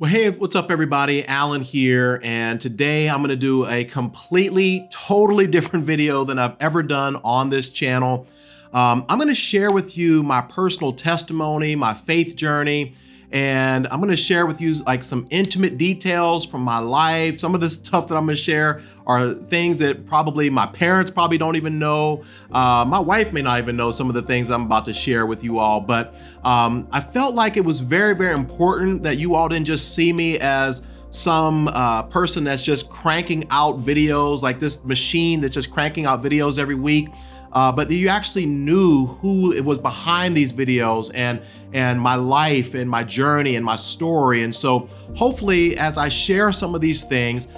Well, hey, what's up, everybody? Alan here, and today I'm going to do a totally different video than I've ever done on this channel. I'm going to share with you my personal testimony, my faith journey, and I'm going to share with you like some intimate details from my life. Some of the stuff that I'm going to share are things that probably my parents probably don't even know. My wife may not even know some of the things I'm about to share with you all, but I felt like it was very, very important that you all didn't just see me as some person that's just cranking out videos, like this machine that's just cranking out videos every week. But that you actually knew who it was behind these videos and my life and my journey and my story. And so hopefully as I share some of these things,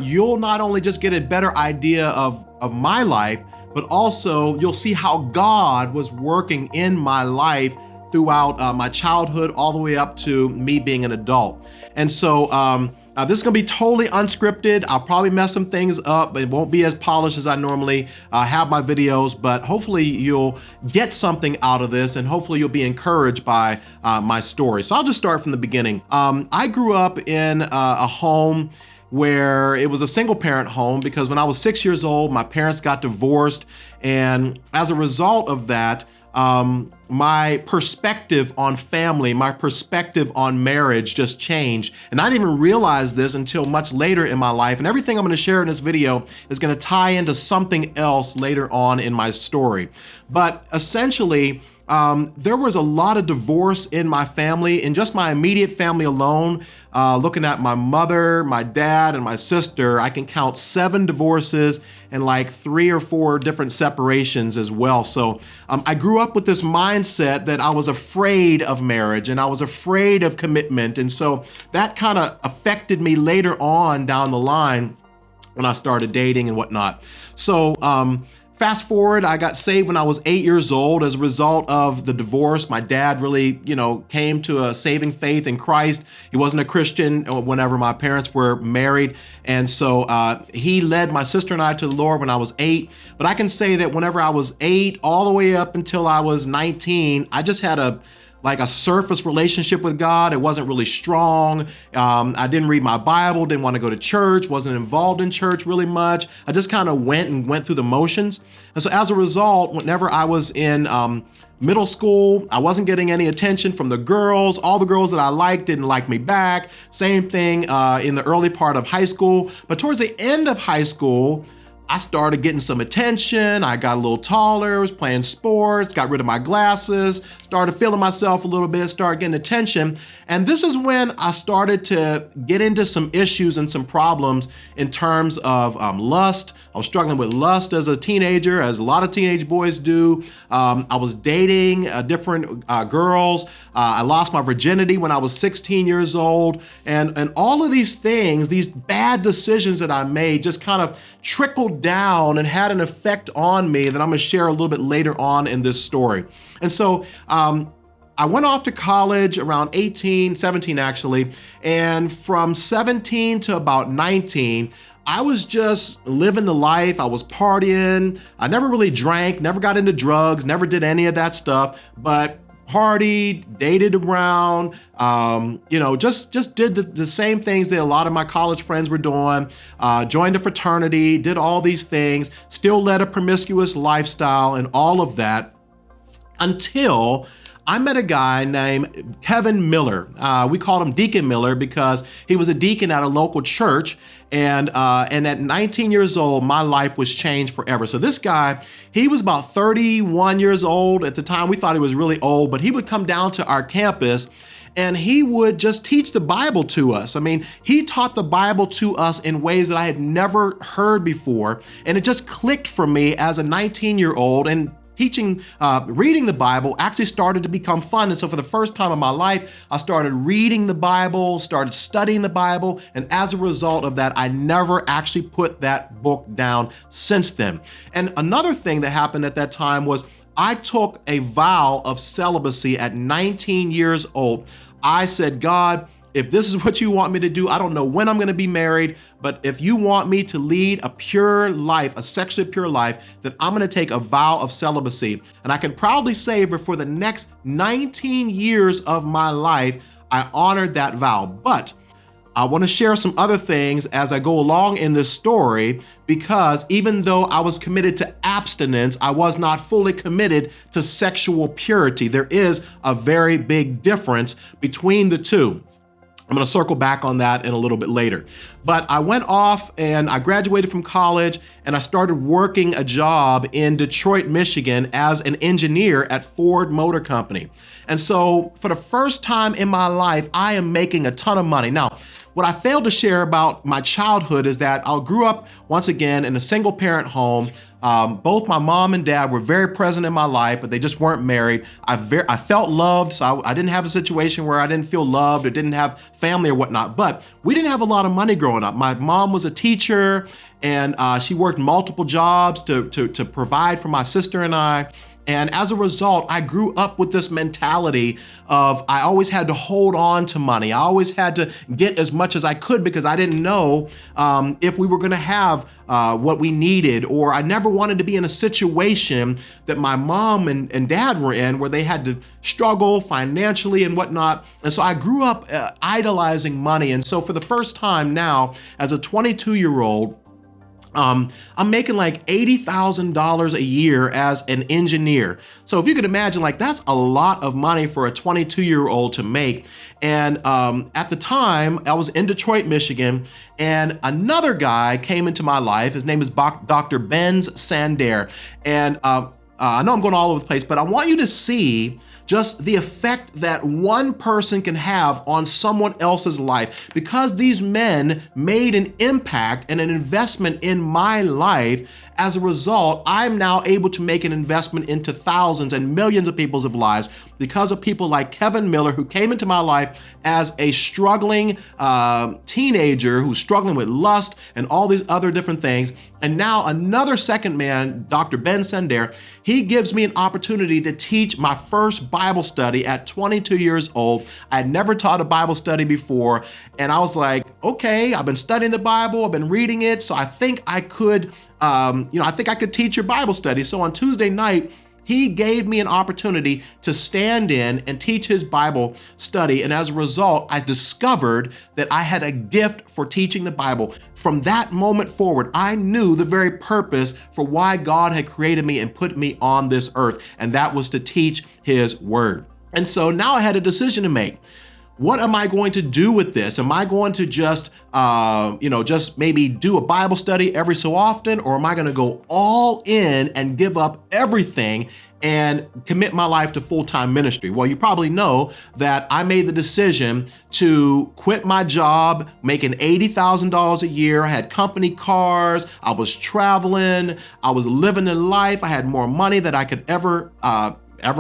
you'll not only just get a better idea of my life, but also you'll see how God was working in my life throughout my childhood all the way up to me being an adult. And so this is gonna be totally unscripted. I'll probably mess some things up, but it won't be as polished as I normally have my videos, but hopefully you'll get something out of this and hopefully you'll be encouraged by my story. So I'll just start from the beginning. I grew up in a home where it was a single parent home because when I was 6 years old, my parents got divorced. And as a result of that, my perspective on family, my perspective on marriage just changed. And I didn't even realize this until much later in my life. And everything I'm going to share in this video is going to tie into something else later on in my story. But essentially, there was a lot of divorce in my family, in just my immediate family alone. Looking at my mother, my dad, and my sister, I can count 7 divorces and like 3 or 4 different separations as well. So I grew up with this mindset that I was afraid of marriage and I was afraid of commitment. And so that kind of affected me later on down the line when I started dating and whatnot. So fast forward, I got saved when I was 8 years old as a result of the divorce. My dad really, came to a saving faith in Christ. He wasn't a Christian whenever my parents were married. And so he led my sister and I to the Lord when I was 8. But I can say that whenever I was 8, all the way up until I was 19, I just had a surface relationship with God. It wasn't really strong. I didn't read my Bible, didn't want to go to church, wasn't involved in church really much. I just kind of went through the motions. And so as a result, whenever I was in middle school, I wasn't getting any attention from the girls. All the girls that I liked didn't like me back. Same thing in the early part of high school. But towards the end of high school, I started getting some attention. I got a little taller, was playing sports, got rid of my glasses, started feeling myself a little bit, started getting attention. And this is when I started to get into some issues and some problems in terms of lust. I was struggling with lust as a teenager, as a lot of teenage boys do. I was dating different girls. I lost my virginity when I was 16 years old. And all of these things, these bad decisions that I made just kind of trickled down and had an effect on me that I'm gonna share a little bit later on in this story. And so I went off to college around 17 actually, and from 17 to about 19, I was just living the life. I was partying. I never really drank, never got into drugs, never did any of that stuff, but partied, dated around, just did the same things that a lot of my college friends were doing, joined a fraternity, did all these things, still led a promiscuous lifestyle and all of that until I met a guy named Kevin Miller. We called him Deacon Miller because he was a deacon at a local church. And at 19 years old, my life was changed forever. So this guy, he was about 31 years old. At the time, we thought he was really old, but he would come down to our campus and he would just teach the Bible to us. I mean, he taught the Bible to us in ways that I had never heard before. And it just clicked for me as a 19-year-old. And reading the Bible actually started to become fun. And so for the first time in my life, I started reading the Bible, started studying the Bible. And as a result of that, I never actually put that book down since then. And another thing that happened at that time was I took a vow of celibacy at 19 years old. I said, God, if this is what you want me to do, I don't know when I'm going to be married, but if you want me to lead a pure life, a sexually pure life, then I'm going to take a vow of celibacy. And I can proudly say for the next 19 years of my life, I honored that vow. But I want to share some other things as I go along in this story, because even though I was committed to abstinence, I was not fully committed to sexual purity. There is a very big difference between the two. I'm going to circle back on that in a little bit later. But I went off and I graduated from college and I started working a job in Detroit, Michigan as an engineer at Ford Motor Company. And so for the first time in my life, I am making a ton of money. Now, what I failed to share about my childhood is that I grew up, once again, in a single parent home. Both my mom and dad were very present in my life, but they just weren't married. I felt loved, so I didn't have a situation where I didn't feel loved or didn't have family or whatnot. But we didn't have a lot of money growing up. My mom was a teacher, and she worked multiple jobs to provide for my sister and I. And as a result, I grew up with this mentality of I always had to hold on to money. I always had to get as much as I could because I didn't know if we were going to have what we needed, or I never wanted to be in a situation that my mom and dad were in where they had to struggle financially and whatnot. And so I grew up idolizing money. And so for the first time now, as a 22-year-old, I'm making like $80,000 a year as an engineer. So if you could imagine, like, that's a lot of money for a 22-year-old to make. And at the time, I was in Detroit, Michigan, and another guy came into my life. His name is Dr. Ben Sander. And I know I'm going all over the place, but I want you to see just the effect that one person can have on someone else's life. Because these men made an impact and an investment in my life, as a result, I'm now able to make an investment into thousands and millions of people's lives because of people like Kevin Miller, who came into my life as a struggling teenager who's struggling with lust and all these other different things. And now another second man, Dr. Ben Sander, he gives me an opportunity to teach my first Bible study at 22 years old. I had never taught a Bible study before. And I was like, okay, I've been studying the Bible, I've been reading it, so I think I could teach your Bible study. So on Tuesday night, he gave me an opportunity to stand in and teach his Bible study. And as a result, I discovered that I had a gift for teaching the Bible. From that moment forward, I knew the very purpose for why God had created me and put me on this earth, and that was to teach his word. And so now I had a decision to make. What am I going to do with this? Am I going to just maybe do a Bible study every so often, or am I going to go all in and give up everything and commit my life to full-time ministry? Well, you probably know that I made the decision to quit my job, making $80,000 a year. I had company cars. I was traveling. I was living the life. I had more money than I could ever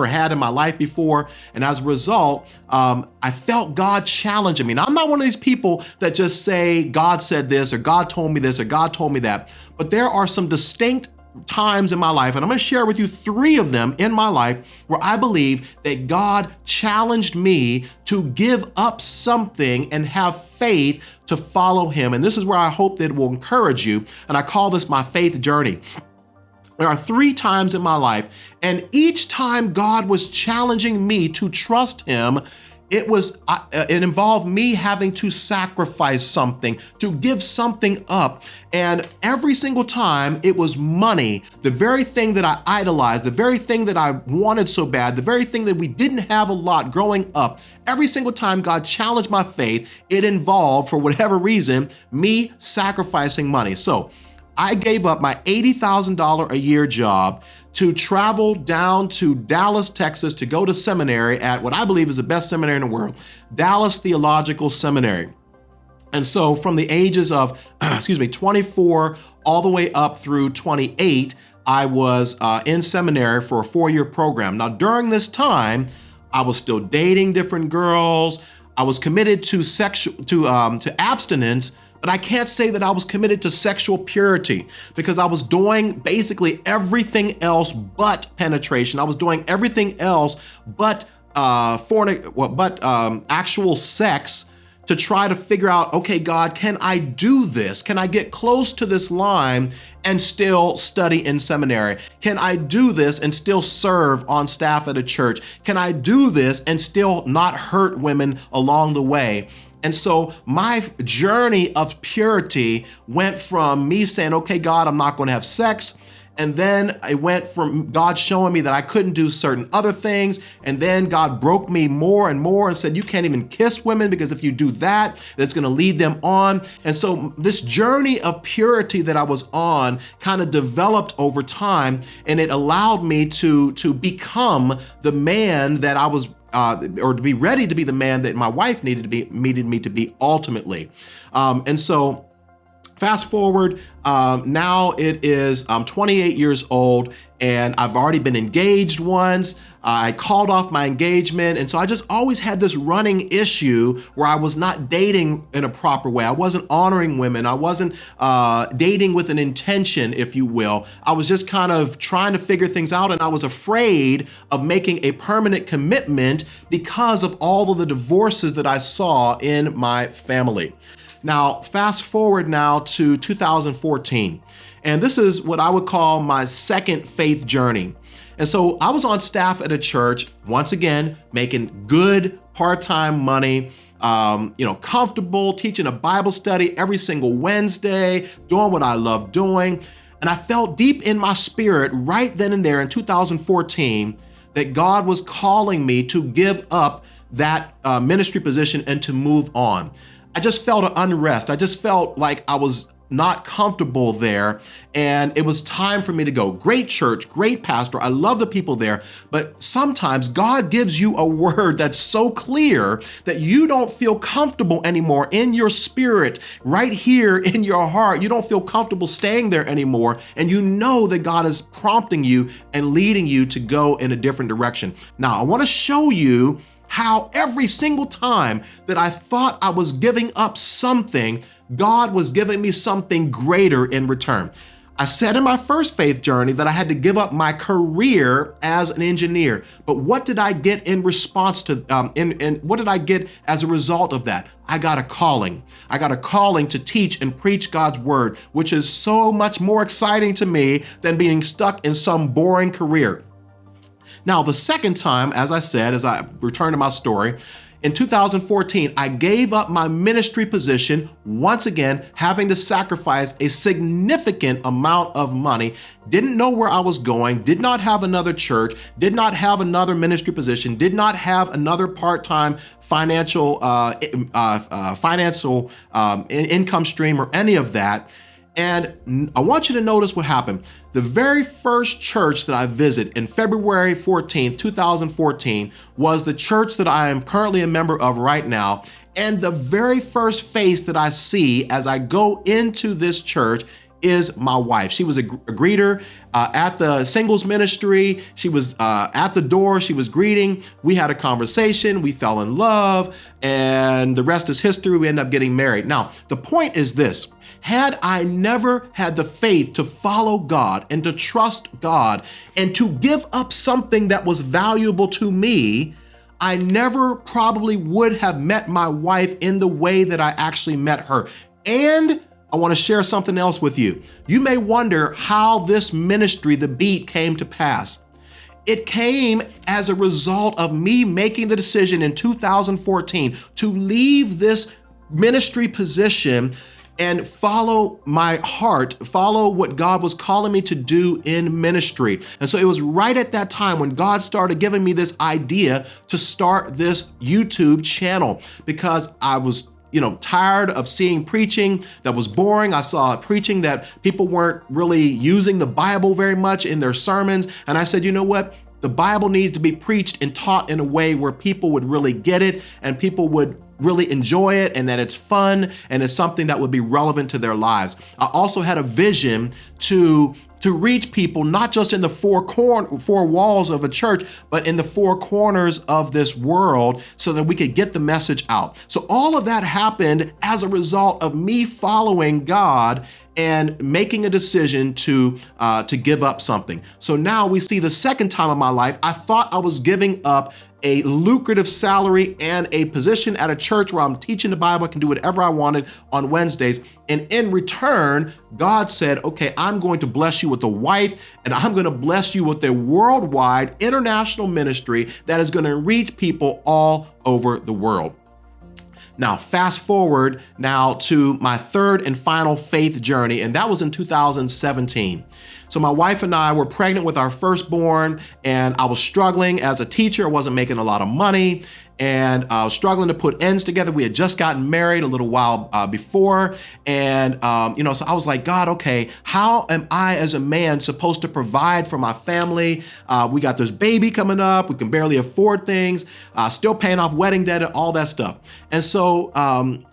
had in my life before. And as a result, I felt God challenging me. Now, I'm not one of these people that just say, God said this, or God told me this, or God told me that. But there are some distinct times in my life, and I'm going to share with you 3 of them in my life where I believe that God challenged me to give up something and have faith to follow him. And this is where I hope that it will encourage you. And I call this my faith journey. There are 3 times in my life, and each time God was challenging me to trust him, it involved me having to sacrifice something, to give something up. And every single time it was money, the very thing that I idolized, the very thing that I wanted so bad, the very thing that we didn't have a lot growing up. Every single time God challenged my faith, it involved, for whatever reason, me sacrificing money. So I gave up my $80,000 a year job to travel down to Dallas, Texas, to go to seminary at what I believe is the best seminary in the world, Dallas Theological Seminary. And so from the ages of, 24 all the way up through 28, I was in seminary for a 4-year program. Now, during this time, I was still dating different girls. I was committed to abstinence, but I can't say that I was committed to sexual purity, because I was doing basically everything else but penetration. I was doing everything else but actual sex to try to figure out, okay, God, can I do this? Can I get close to this line and still study in seminary? Can I do this and still serve on staff at a church? Can I do this and still not hurt women along the way? And so my journey of purity went from me saying, okay, God, I'm not going to have sex. And then it went from God showing me that I couldn't do certain other things. And then God broke me more and more and said, you can't even kiss women because if you do that, that's going to lead them on. And so this journey of purity that I was on kind of developed over time, and it allowed me to become the man that I was or to be ready to be the man that my wife needed me to be ultimately. And so fast forward, now it is, I'm 28 years old and I've already been engaged once. I called off my engagement. And so I just always had this running issue where I was not dating in a proper way. I wasn't honoring women. I wasn't dating with an intention, if you will. I was just kind of trying to figure things out, and I was afraid of making a permanent commitment because of all of the divorces that I saw in my family. Now, fast forward now to 2014, and this is what I would call my second faith journey. And so I was on staff at a church, once again, making good part-time money, comfortable, teaching a Bible study every single Wednesday, doing what I love doing. And I felt deep in my spirit right then and there in 2014 that God was calling me to give up that ministry position and to move on. I just felt an unrest. I just felt like I was not comfortable there, and it was time for me to go. Great church, great pastor. I love the people there, but sometimes God gives you a word that's so clear that you don't feel comfortable anymore in your spirit, right here in your heart. You don't feel comfortable staying there anymore, and you know that God is prompting you and leading you to go in a different direction. Now, I want to show you how every single time that I thought I was giving up something, God was giving me something greater in return. I said in my first faith journey that I had to give up my career as an engineer, but what did I get in response to, what did I get as a result of that? I got a calling. I got a calling to teach and preach God's word, which is so much more exciting to me than being stuck in some boring career. Now, the second time, as I said, as I return to my story, in 2014, I gave up my ministry position, once again, having to sacrifice a significant amount of money, didn't know where I was going, did not have another church, did not have another ministry position, did not have another part-time financial income stream or any of that. And I want you to notice what happened. The very first church that I visited in February 14th, 2014 was the church that I am currently a member of right now. And the very first face that I see as I go into this church is my wife. She was a greeter at the singles ministry. She was at the door. She was greeting. We had a conversation. We fell in love, and the rest is history. We ended up getting married. Now, the point is this. Had I never had the faith to follow God and to trust God and to give up something that was valuable to me, I never probably would have met my wife in the way that I actually met her. And I want to share something else with you. You may wonder how this ministry, The Beat, came to pass. It came as a result of me making the decision in 2014 to leave this ministry position and follow my heart, follow what God was calling me to do in ministry. And so it was right at that time when God started giving me this idea to start this YouTube channel, because I was tired of seeing preaching that was boring. I saw preaching that people weren't really using the Bible very much in their sermons. And I said, you know what? The Bible needs to be preached and taught in a way where people would really get it and people would really enjoy it, and that it's fun and it's something that would be relevant to their lives. I also had a vision to reach people, not just in the four walls of a church, but in the four corners of this world so that we could get the message out. So all of that happened as a result of me following God and making a decision to give up something. So now we see the second time in my life, I thought I was giving up a lucrative salary and a position at a church where I'm teaching the Bible. I can do whatever I wanted on Wednesdays. And in return, God said, okay, I'm going to bless you with a wife, and I'm going to bless you with a worldwide international ministry that is going to reach people all over the world. Now, fast forward now to my third and final faith journey, and that was in 2017. So my wife and I were pregnant with our firstborn, and I was struggling as a teacher. I wasn't making a lot of money, and I was struggling to put ends together. We had just gotten married a little while before, and so I was like, God, okay, how am I as a man supposed to provide for my family? We got this baby coming up. We can barely afford things, still paying off wedding debt and all that stuff. And so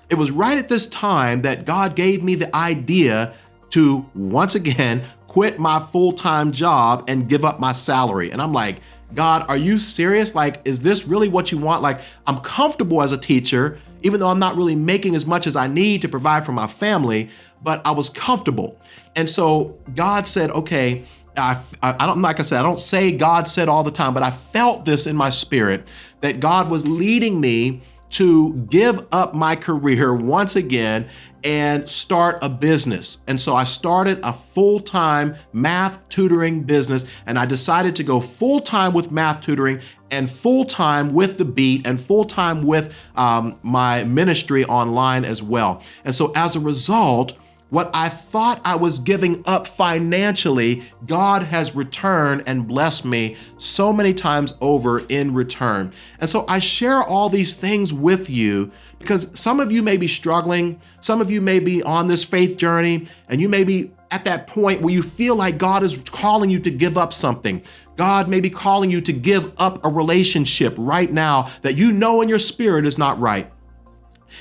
it was right at this time that God gave me the idea to once again quit my full-time job and give up my salary. And I'm like, God, are you serious? Like, is this really what you want? Like, I'm comfortable as a teacher, even though I'm not really making as much as I need to provide for my family, but I was comfortable. And so God said, okay, I don't, like I said, I don't say God said all the time, but I felt this in my spirit that God was leading me to give up my career once again and start a business. And so I started a full-time math tutoring business, and I decided to go full-time with math tutoring and full-time with the Beat and full-time with my ministry online as well. And so as a result, what I thought I was giving up financially, God has returned and blessed me so many times over in return. And so I share all these things with you because some of you may be struggling. Some of you may be on this faith journey, and you may be at that point where you feel like God is calling you to give up something. God may be calling you to give up a relationship right now that you know in your spirit is not right.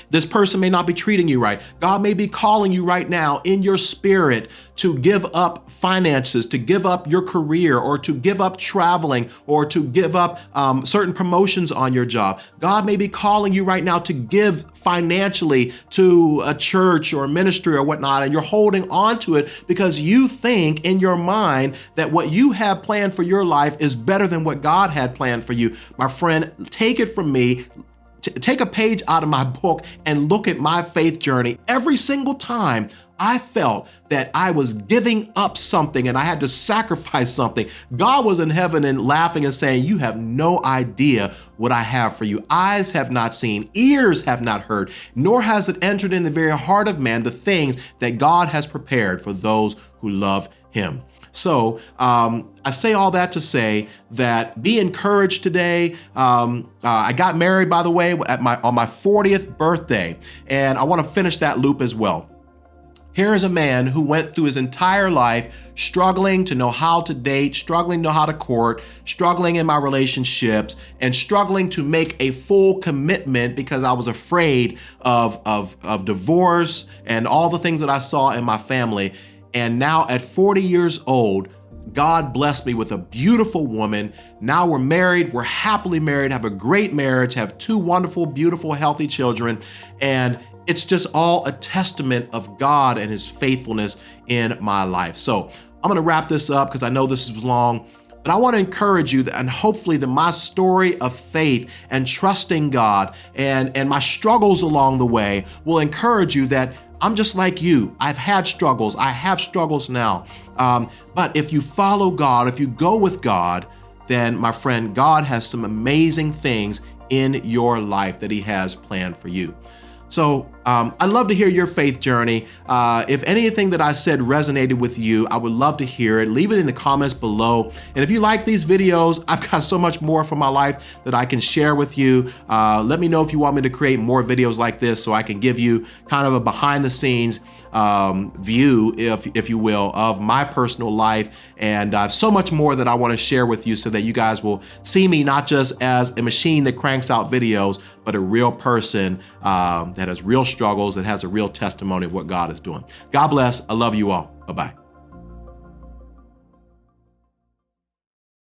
This person may not be treating you right. God may be calling you right now in your spirit to give up finances, to give up your career, or to give up traveling, or to give up certain promotions on your job. God may be calling you right now to give financially to a church or a ministry or whatnot, and you're holding on to it because you think in your mind that what you have planned for your life is better than what God had planned for you. My friend, take it from me. Take a page out of my book and look at my faith journey. Every single time I felt that I was giving up something and I had to sacrifice something, God was in heaven and laughing and saying, you have no idea what I have for you. Eyes have not seen, ears have not heard, nor has it entered in the very heart of man the things that God has prepared for those who love him. So I say all that to say that be encouraged today. I got married, by the way, on my 40th birthday, and I want to finish that loop as well. Here is a man who went through his entire life struggling to know how to date, struggling to know how to court, struggling in my relationships, and struggling to make a full commitment because I was afraid of divorce and all the things that I saw in my family. And now at 40 years old, God blessed me with a beautiful woman. Now we're married, we're happily married, have a great marriage, have two wonderful, beautiful, healthy children. And it's just all a testament of God and his faithfulness in my life. So I'm gonna wrap this up because I know this is long, but I wanna encourage you that, and hopefully that my story of faith and trusting God and my struggles along the way will encourage you that I'm just like you. I've had struggles. I have struggles now. But if you follow God, if you go with God, then my friend, God has some amazing things in your life that he has planned for you. So I'd love to hear your faith journey. If anything that I said resonated with you, I would love to hear it. Leave it in the comments below. And if you like these videos, I've got so much more from my life that I can share with you. Let me know if you want me to create more videos like this so I can give you kind of a behind the scenes view, if you will, of my personal life. And I have so much more that I want to share with you so that you guys will see me not just as a machine that cranks out videos, but a real person that has real struggles, that has a real testimony of what God is doing. God bless. I love you all. Bye-bye.